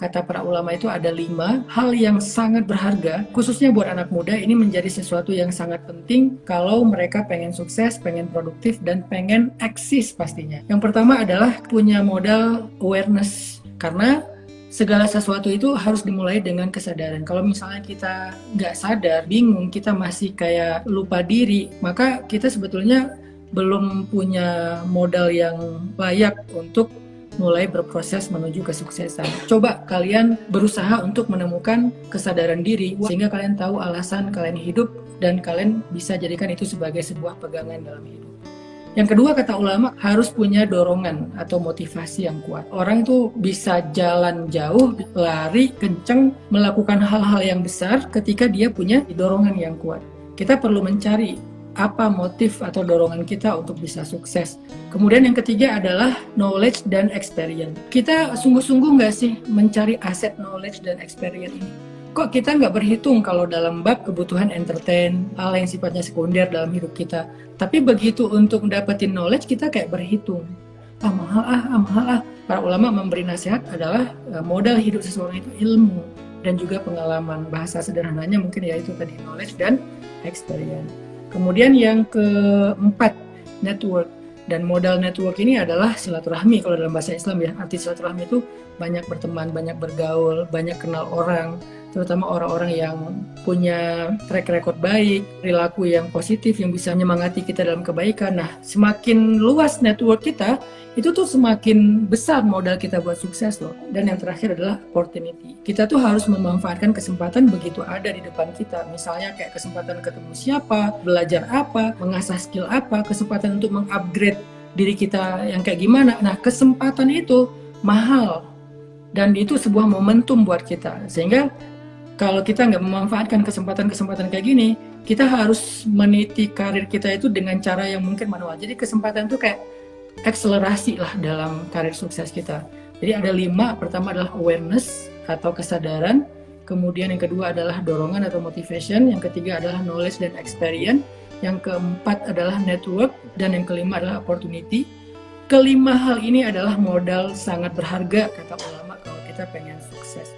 kata para ulama itu ada 5 hal yang sangat berharga, khususnya buat anak muda. Ini menjadi sesuatu yang sangat penting kalau mereka pengen sukses, pengen produktif, dan pengen eksis pastinya. Yang pertama adalah punya modal awareness, karena segala sesuatu itu harus dimulai dengan kesadaran. Kalau misalnya kita nggak sadar, bingung, kita masih kayak lupa diri, maka kita sebetulnya belum punya modal yang layak untuk mulai berproses menuju kesuksesan. Coba kalian berusaha untuk menemukan kesadaran diri sehingga kalian tahu alasan kalian hidup dan kalian bisa jadikan itu sebagai sebuah pegangan dalam hidup. Yang kedua, kata ulama, harus punya dorongan atau motivasi yang kuat. Orang itu bisa jalan jauh, lari kenceng, melakukan hal-hal yang besar ketika dia punya dorongan yang kuat. Kita perlu mencari apa motif atau dorongan kita untuk bisa sukses. Kemudian yang ketiga adalah knowledge dan experience. Kita sungguh-sungguh nggak sih mencari aset knowledge dan experience ini? Kok kita nggak berhitung kalau dalam bab kebutuhan entertain, hal yang sifatnya sekunder dalam hidup kita. Tapi begitu untuk dapetin knowledge, kita kayak berhitung. Mahal. Para ulama memberi nasihat adalah modal hidup seseorang itu ilmu dan juga pengalaman. Bahasa sederhananya mungkin yaitu tadi knowledge dan experience. Kemudian yang keempat, network. Dan modal network ini adalah silaturahmi kalau dalam bahasa Islam ya. Arti silaturahmi itu banyak berteman, banyak bergaul, banyak kenal orang, terutama orang-orang yang punya track record baik, perilaku yang positif, yang bisa menyemangati kita dalam kebaikan. Nah, semakin luas network kita, itu tuh semakin besar modal kita buat sukses loh. Dan yang terakhir adalah opportunity. Kita tuh harus memanfaatkan kesempatan begitu ada di depan kita. Misalnya kayak kesempatan ketemu siapa, belajar apa, mengasah skill apa, kesempatan untuk mengupgrade diri kita yang kayak gimana. Nah, kesempatan itu mahal. Dan itu sebuah momentum buat kita. Sehingga kalau kita nggak memanfaatkan kesempatan-kesempatan kayak gini, kita harus meniti karir kita itu dengan cara yang mungkin manual. Jadi kesempatan itu kayak akselerasi lah dalam karir sukses kita. Jadi ada 5, pertama adalah awareness atau kesadaran, kemudian yang kedua adalah dorongan atau motivation, yang ketiga adalah knowledge dan experience, yang keempat adalah network, dan yang kelima adalah opportunity. Kelima hal ini adalah modal sangat berharga kata ulama kalau kita pengen sukses.